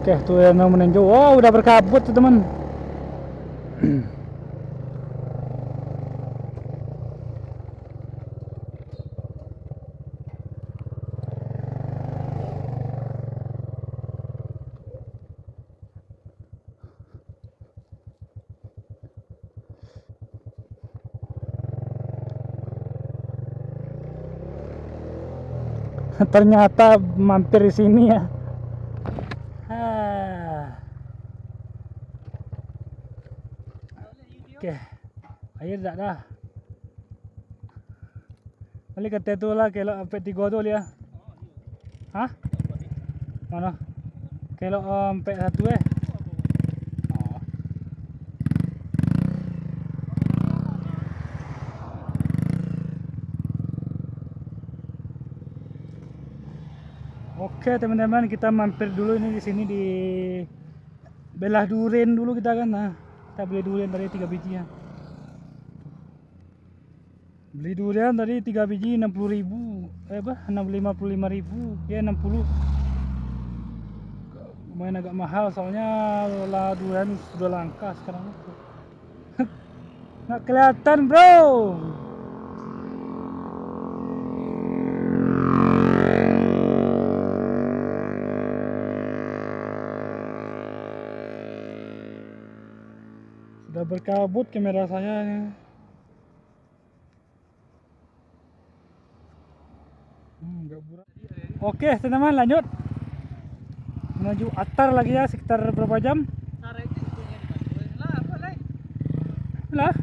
Oke, tuh yang meninjau. Wow, udah berkabut tuh teman. Ternyata mampir di sini ya. Oke, air tak dah. Balik kata tu lah, kelok sampai 3 tu dia. Hah? Mana? Kelok sampai 1 Oh. Oke teman-teman, kita mampir dulu ini di sini di Belah Duren dulu kita kan. Nah, kita beli durian tadi 3 biji ya. Beli durian tadi 3 biji 60.000. 55.000. Ya 60. Lumayan agak mahal soalnya lah durian sudah langka sekarang. Nggak kelihatan, bro. Sudah berkabut kamera saya nih. Oke teman-teman, lanjut menuju Atar lagi ya, sekitar berapa jam lah.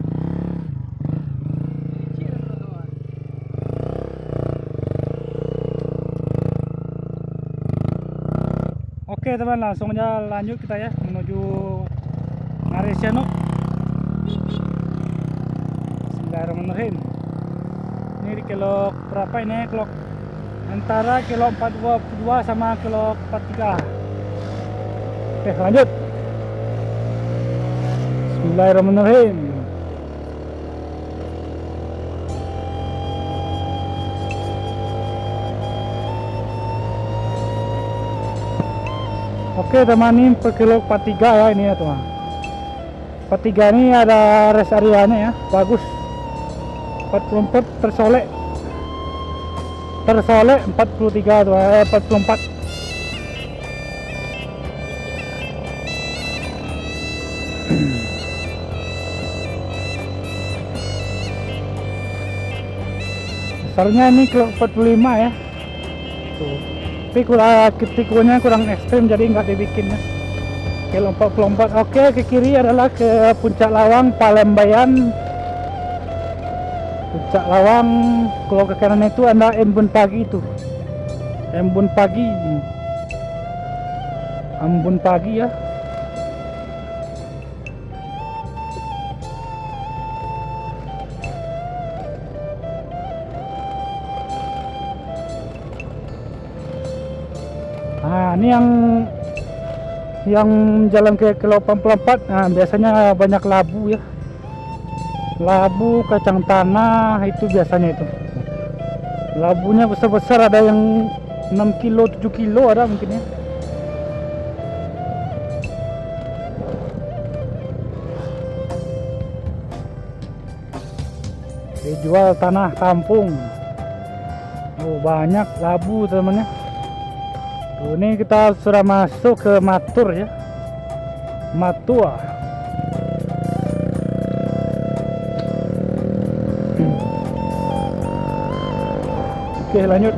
Oke teman, langsung aja lanjut kita ya menuju Ngaresyano. Bismillahirrahmanirrahim. Ini di kilo berapa ini? Kilo antara kilo 42 sama kilo 43. Oke lanjut. Bismillahirrahmanirrahim. Oke teman, ini per kilo 43 ya ini ya teman. 43 ini ada rest areanya ya, bagus. 44 tersolek 43 tuh, 44. Besarnya ini kilo 45 ya. Tuh. Tapi tikunnya kurang ekstrim jadi nggak dibikin ya. Kilo 44. Oke, ke kiri adalah ke Puncak Lawang Palembayan. Puncak Lawang, kalau ke kanan itu ada Embun Pagi itu. Embun Pagi ya. Nah, ini yang jalan ke kilo 44. Nah, biasanya banyak labu ya. Labu, kacang tanah itu biasanya itu. Labunya besar-besar, ada yang 6 kilo, 7 kilo ada mungkin ya. Dijual tanah kampung. Oh, banyak labu teman-teman ya. Ini kita sudah masuk ke Matur ya. Matua. Oke lanjut.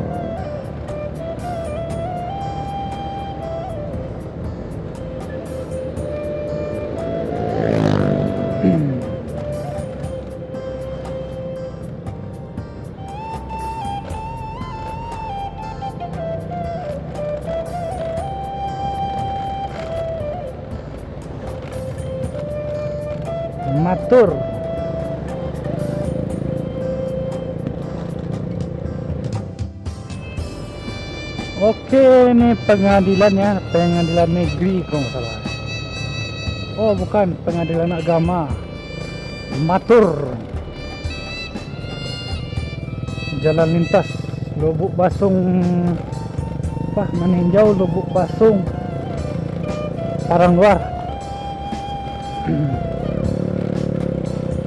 Matur. Oke, ini pengadilan ya, pengadilan negeri kalau nggak salah. Oh bukan, pengadilan agama. Matur. Jalan lintas Lubuk Basung, meninjau Lubuk Basung. Parang luar.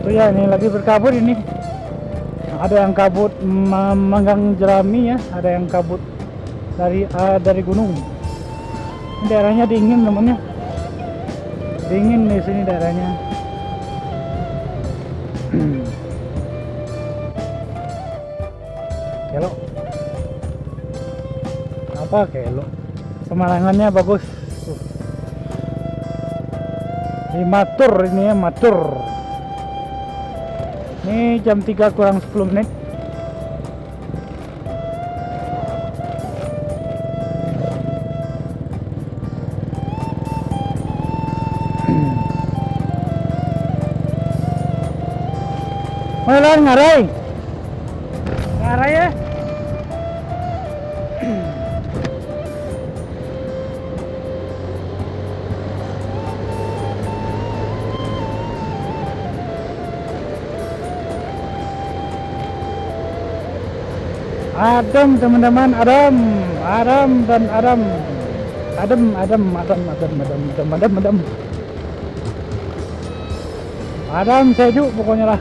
Tuh ya, ini lagi berkabut ini. Ada yang kabut manggang jerami ya, ada yang kabut dari gunung. Ini daerahnya dingin temannya, dingin di sini daerahnya. Kelo apa kelo, semarangannya bagus. Ini matur, ini ya matur. Ini jam 3 kurang 10 menit. Mana ngarai? Ngarai ya? Adem teman-teman, adem dan adem. Adem sejuk pokoknya lah.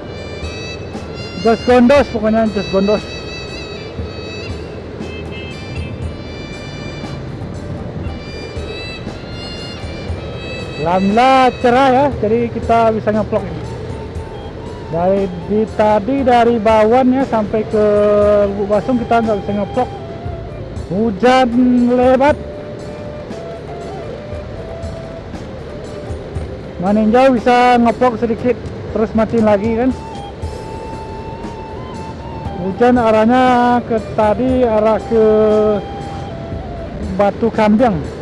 Jos gondos pokoknya, jos gondos. Alhamdulillah cerah ya, jadi kita bisa ngeplok ini. Dari Bawan ya sampai ke Lubuk Basung kita nggak bisa ngeplok, hujan lebat. Maninjau bisa ngeplok sedikit terus mati lagi kan. Hujan arahnya arah ke Batu Kambing.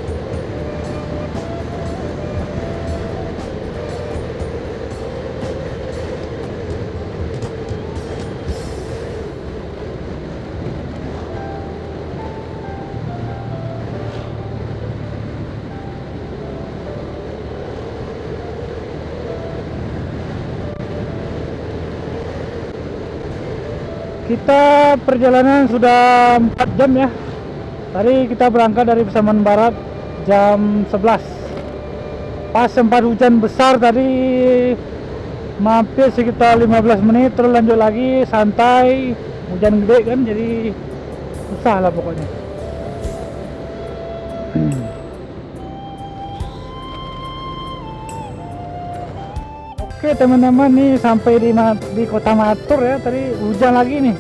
Kita perjalanan sudah 4 jam ya. Tadi kita berangkat dari Pasaman Barat jam 11. Pas sempat hujan besar tadi, mampir sekitar 15 menit terus lanjut lagi santai. Hujan gede kan, jadi susah lah pokoknya. Oke teman-teman, nih sampai di Kota Matur ya. Tadi hujan lagi nih.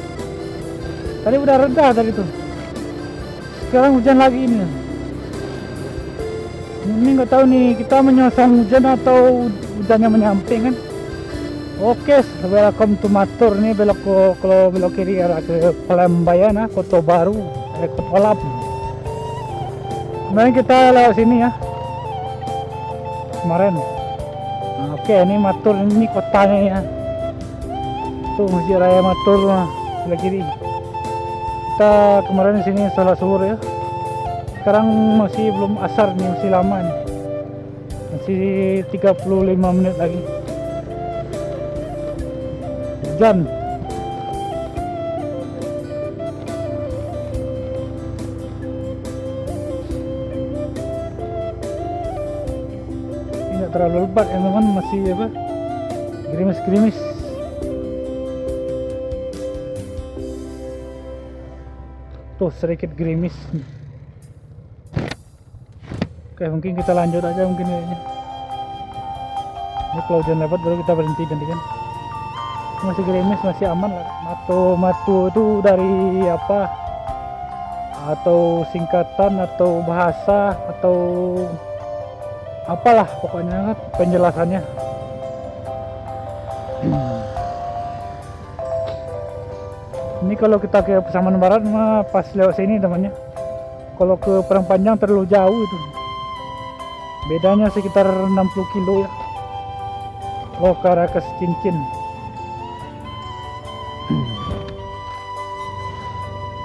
Tadi udah reda tadi tuh. Sekarang hujan lagi nih. Ini nggak tahu nih kita menyosong hujan atau hujannya menyamping kan. Oke, welcome to Matur. Ini kalau belok kiri arah ke Pelambayan, Kota Baru, Kota Lap. Kemarin kita lewat sini ya. Kemarin. Oke, ini Matur, ini kotanya ya. Tuh Masjid Raya Matur sebelah kiri. Kita kemarin di sini sholat zuhur ya. Sekarang masih belum asar nih, masih lama nih. Masih 35 menit lagi. Hujan. Tidak terlalu lebat ya teman, masih apa, gerimis-gerimis. Tuh sedikit gerimis. Oke, mungkin kita lanjut aja mungkin kayaknya. Ini kalau hujan lebat baru kita berhenti nanti kan. Masih gerimis, masih aman lah. Matu itu dari apa, atau singkatan atau bahasa atau apalah pokoknya kan penjelasannya. Ini kalau kita ke Pasaman Barat mah pas lewat sini temannya. Kalau ke Parang Panjang terlalu jauh itu. Bedanya sekitar 60 kilo ya. Kalau ke arah ke Cincin.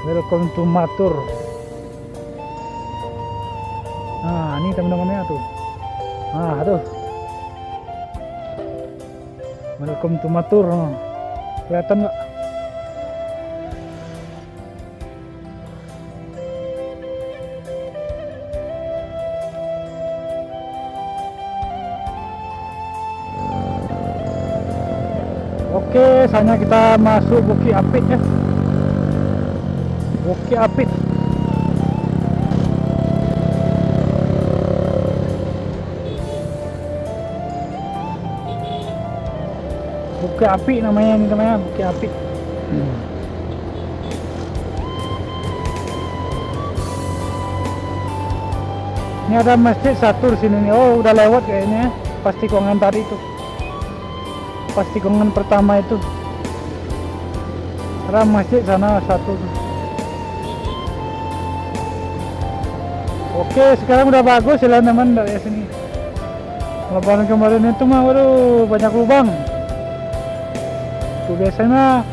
Welcome to Matur. Nah, ini teman-temannya tuh. Nah, tuh. Welcome to Matur. Kelihatan nggak? saatnya kita masuk Bukit Apit ya. Bukit Apit. Bukit Apit namanya, ini namanya Bukit Apit. Ini ada masjid satu di sini nih. Oh, udah lewat kayaknya. Pas tikungan tadi itu. Pas tikungan pertama itu. Ada masjid sana satu tuh. Oke, sekarang udah bagus ya teman dari sini. Lebaran kemarin itu mah waduh banyak lubang. Tuh biasanya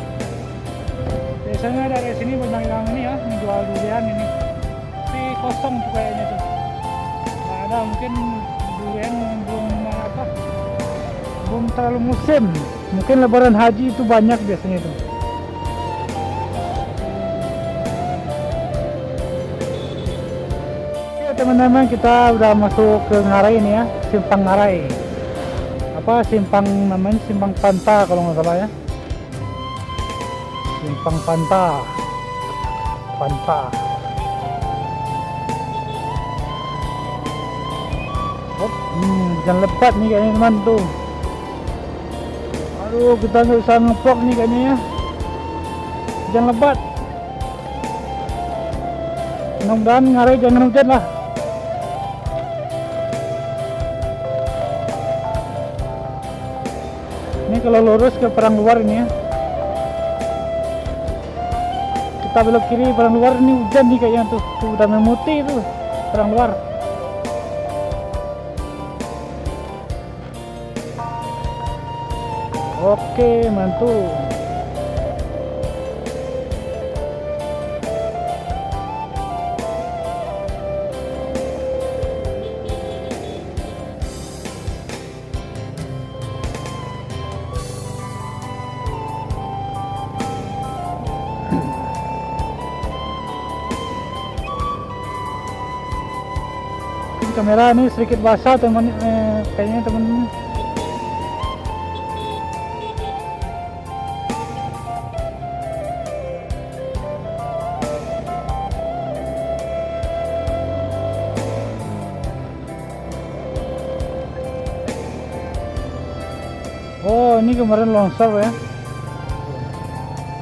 dari sini banyak yang ini ya, menjual durian ini. Tapi kosong tuh kayaknya tuh. Nggak ada, mungkin durian belum terlalu musim. Mungkin lebaran haji itu banyak biasanya itu. Oke teman-teman, kita udah masuk ke Ngarai ini ya, Simpang Ngarai. Simpang namanya Simpang Panta kalau nggak salah ya. Simpang Panta. Hujan lebat nih kayaknya teman tuh. Aduh, kita nggak bisa ngevlog nih kayaknya ya. Hujan lebat. Mudah-mudahan Ngarai jangan hujan lah. Ini kalau lurus ke Perang Luar ini ya. Kita belok kiri Perang Luar, ini hujan nih kayaknya tuh. Tuh udah memutih itu Perang Luar. Oke, mantul. Kamera ini sedikit basah teman, kayaknya teman. Oh, ini kemarin longsor ya.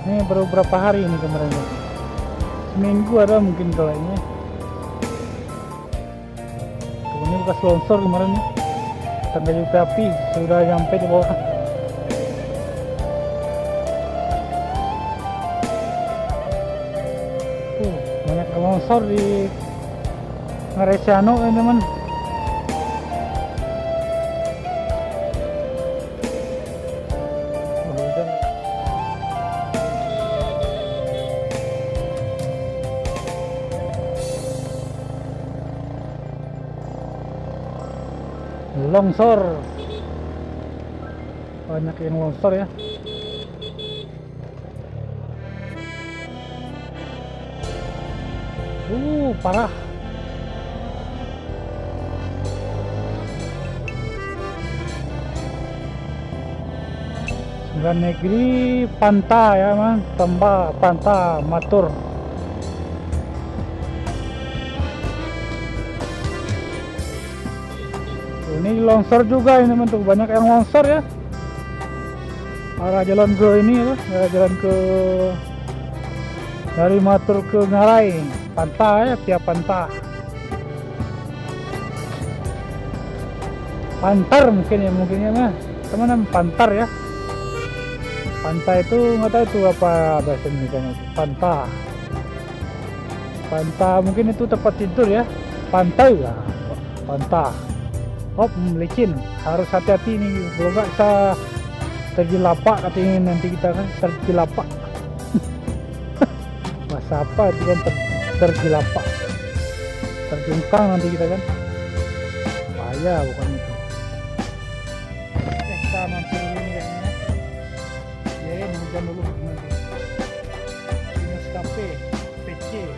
Ini baru berapa hari ini kemarin? Seminggu ada mungkin kalau ini. Ini bekas longsor kemarin nih. Tangga juga api sudah sampai di bawah. Banyak longsor di Ngarai Siano teman. Longsor, banyak yang longsor ya. Parah. Sembilan Negeri Panta ya man, Tamba Panta Matur. Ini longsor juga ini teman tuh, banyak yang longsor ya. Arah jalan ke ini ya, arah jalan ke dari Matur ke Ngarai, Panta ya, tiap Panta. Pantar mungkin ya mah, teman-teman, Pantar ya. Panta itu nggak tahu itu apa bahasa Indonesia itu. Panta mungkin itu tempat tidur ya. Pantai ya, Panta. Licin, harus hati-hati nih, kalau nggak bisa terjelapak katanya nanti kita kan terjelapak. Masa apa itu kan terjelapak, terjungkang nanti kita kan, bahaya bukan itu. Kita mampir ini kayaknya, ya hujan dulu nanti. Minus kafe, PC,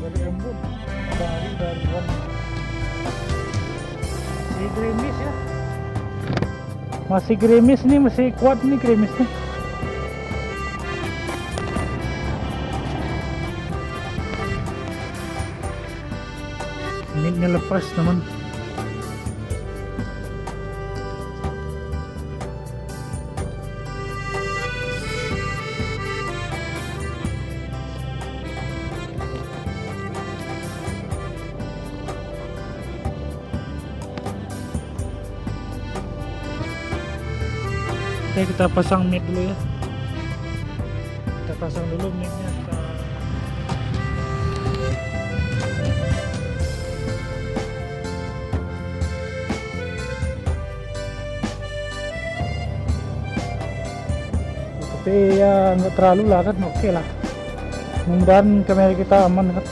dari embun, dari luar. Gerimis ya, Masih gerimis nih, masih kuat nih gerimisnya. Ini lepas teman. Oke, kita pasang mic dulu ya. Kita pasang dulu micnya. Tapi ya nggak terlalu lah kan, oke lah. Mudah-mudahan kamera kita aman kan.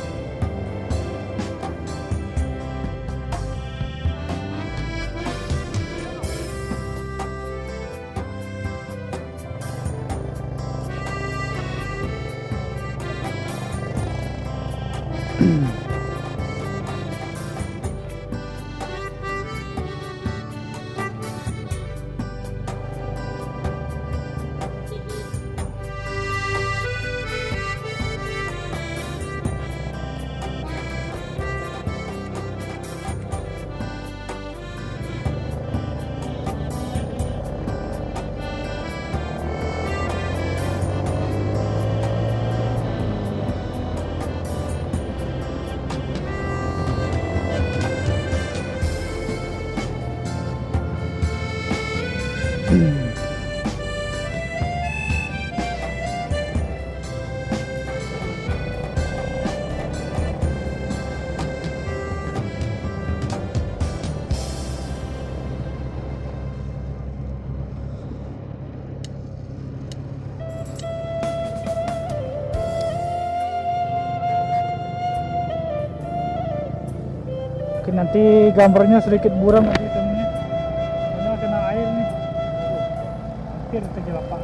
Oke, nanti gambarnya sedikit buram nanti temennya, karena kena air nih. Hampir terjelapak.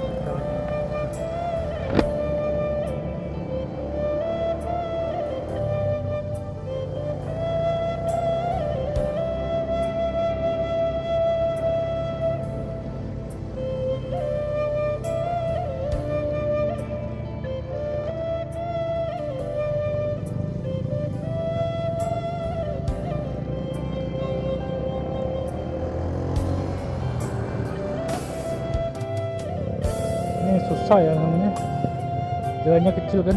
Ini susah ya namanya, jalannya kecil kan,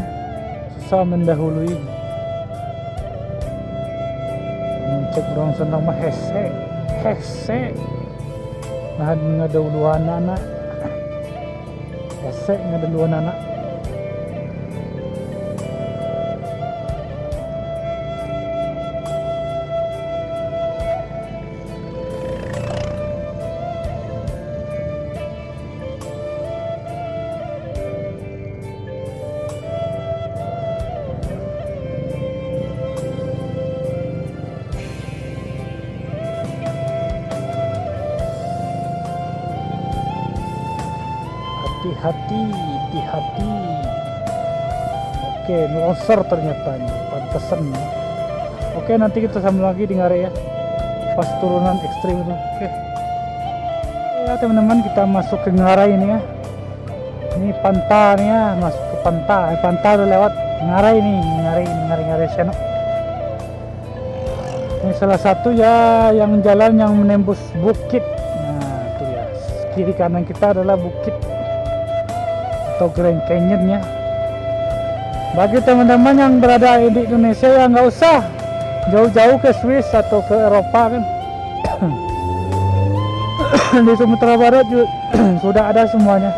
susah mendahului. Cek orang senang mah hese nah ngaduluan anak hese ngaduluan anak. Hati-hati. Oke, longsor ternyata nih, pantesan. Oke, nanti kita sambung lagi di Ngarai ya, pas turunan ekstrim itu. Oke ya teman-teman, kita masuk ke Ngarai ini ya. Ini pantai nih ya, masuk ke pantai. Pantai udah lewat, Ngarai nih, Ngarai Senok. Ini salah satu ya yang jalan yang menembus bukit. Nah itu ya, kiri kanan kita adalah bukit atau Grand Canyon ya. Bagi teman-teman yang berada di Indonesia ya nggak usah jauh-jauh ke Swiss atau ke Eropa kan. Di Sumatera Barat juga sudah ada semuanya.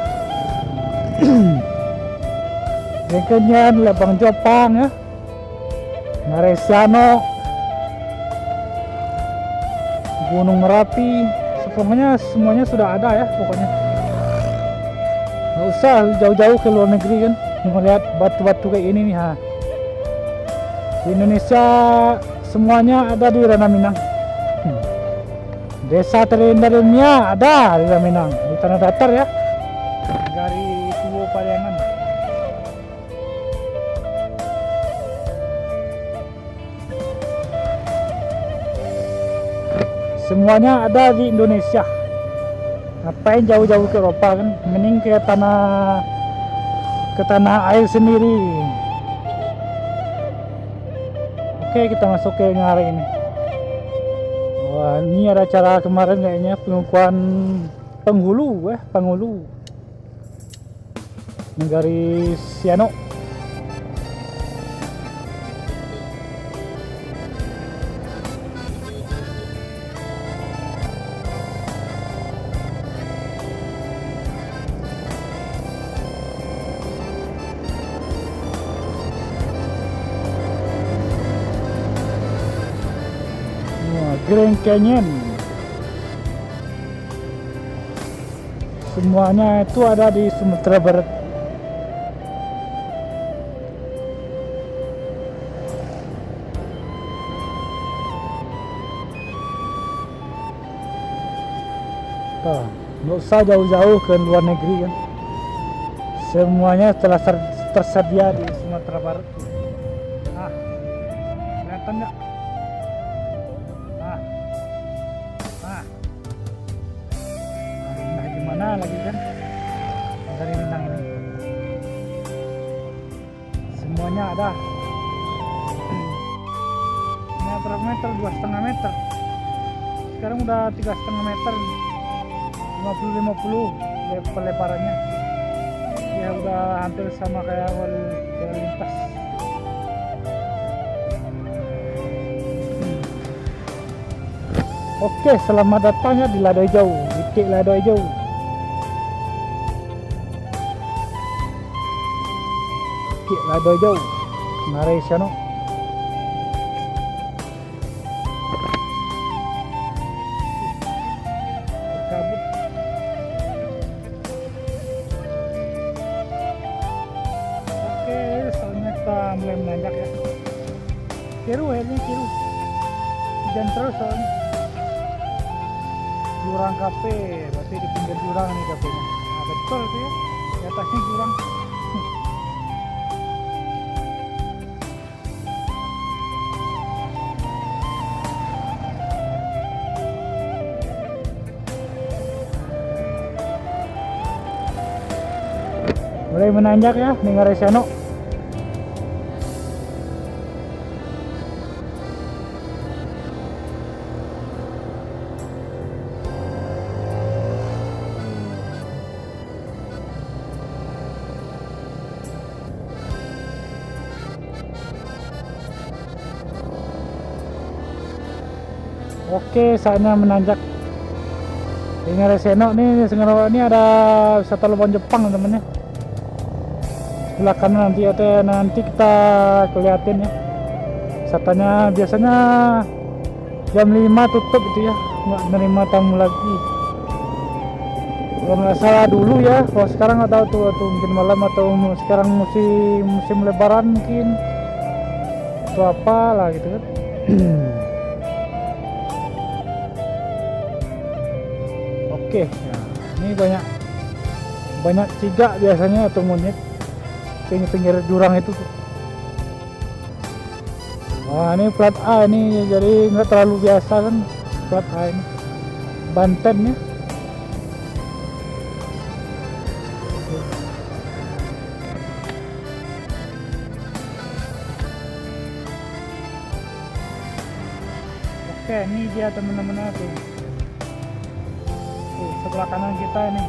Grand Canyon, Lebang Jopang ya, Ngarai Siano, Gunung Merapi, pokoknya semuanya sudah ada ya pokoknya. Nggak usah jauh-jauh ke luar negeri kan, melihat batu-batu kayak ini nih ha. Di Indonesia semuanya ada di Ranah Minang. Desa terindah dunia ada di Ranah Minang, di tanah datar ya, dari Tugu Pariangan. Semuanya ada di Indonesia. Ngapain jauh-jauh ke Eropa kan? Mending ke tanah air sendiri. Oke, kita masuk ke Ngarai ini. Wah, ini ada acara kemarin kayaknya pengukuhan penghulu Negari Siano. Grand Canyon, semuanya itu ada di Sumatera Barat. Nggak usah jauh-jauh ke luar negeri kan, semuanya telah tersedia di Sumatera Barat. Kelihatan nggak? Nah, gimana lagi kan dari Minang ini semuanya ada. Ini berapa meter? 2,5 meter. Sekarang udah 3,5 meter, 50-50 pelebarannya. Ya udah hampir sama kayak awal jalan lintas. Oke, selamat datang ya di Lado Hijau, titik Lado Hijau. Titik Lado Hijau, Ngarai Siano. Berkabut. Oke, soalnya kita mulai menanjak ya. Kiru akhirnya kiru. Hujan terus soalnya. Jurang kafe, berarti di pinggir jurang nih kafenya. Nah, betul tuh ya, di atasnya jurang. Mulai menanjak ya di Ngarai Siano. Oke, saatnya menanjak di Ngarai Siano nih. Sengaja ini ada wisata lubang Jepang temennya. Sebelah kanan nanti kita kelihatin ya. Wisatanya biasanya jam 5 tutup itu ya, nggak menerima tamu lagi. Kalau nggak salah dulu ya, kalau sekarang nggak tahu tuh mungkin malam atau sekarang musim lebaran mungkin atau apa lah gitu kan. Oke, ya, ini banyak cigak biasanya atau monyet pinggir jurang itu tuh. Wah, ini plat A ini, jadi nggak terlalu biasa kan plat A ini. Banten ya. Oke, ini dia teman-teman tuh. Sebelah kanan kita ini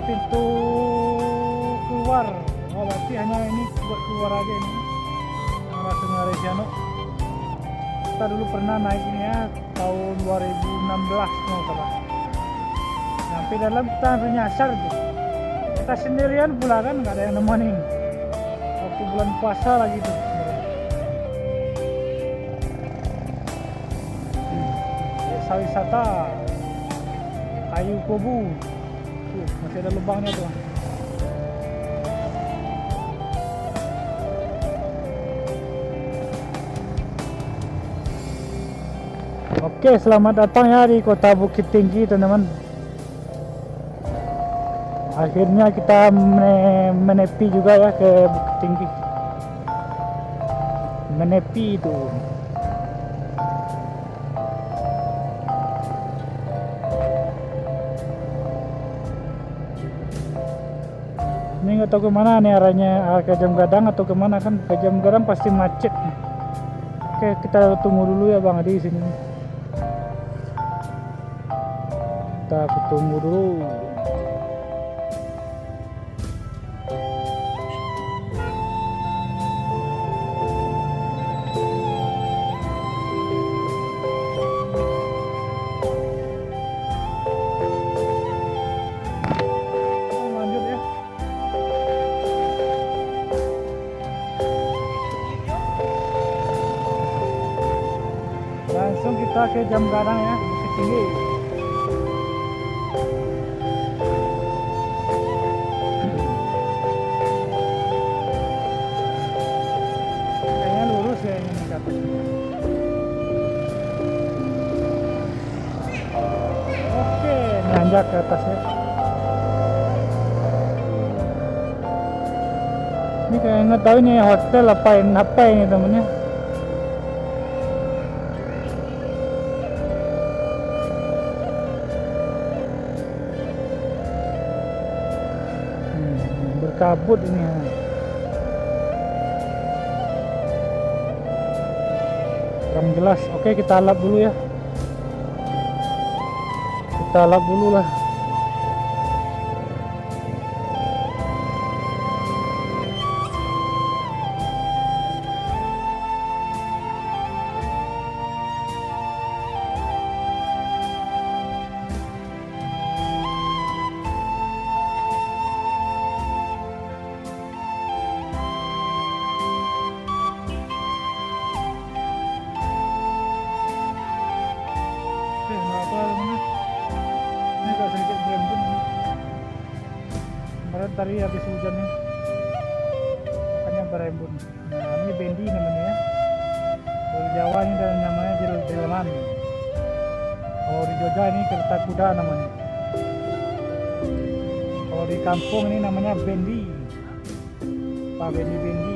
pintu keluar. Oh, berarti hanya ini buat keluar aja ini. Langsung Ngarai Siano. Kita dulu pernah naik ini ya tahun 2016 mau salah. Sampai dalam kita hampir nyasar tuh. Kita sendirian pula kan, nggak ada yang nemenin. Waktu bulan puasa lagi tuh. Desa wisata Kayu Kobu. Tuh, masih ada lubangnya tuh. Oke, selamat datang ya di Kota Bukit Tinggi teman-teman. Akhirnya kita menepi juga ya ke Bukit Tinggi. Menepi itu. Ini nggak tahu kemana nih arahnya, ke Jam Gadang atau kemana kan? Ke Jam Gadang pasti macet. Oke, kita tunggu dulu ya Bang Adi di sini. Kita tunggu dulu. Lanjut ya. Langsung kita ke Jam Gadang ya, Bukit Tinggi. Kayaknya lurus ya ini ke atas. Oke, nanjak ke atas ya. Ini kayak nggak tahu ini hotel apa ini temennya. Berkabut ini ya. Kurang jelas. Oke, kita lap dulu ya. Kita lap dulu lah. Oke, nggak apa teman-teman. Ini agak sedikit berembun. Kemarin tadi habis hujan nih, makanya berembun. Nah, ini bendi namanya ya. Kalau di Jawa ini namanya jeleman. Kalau di Jogja ini kereta kuda namanya. Kalau di kampung ini namanya bendi. Pak bendi-bendi.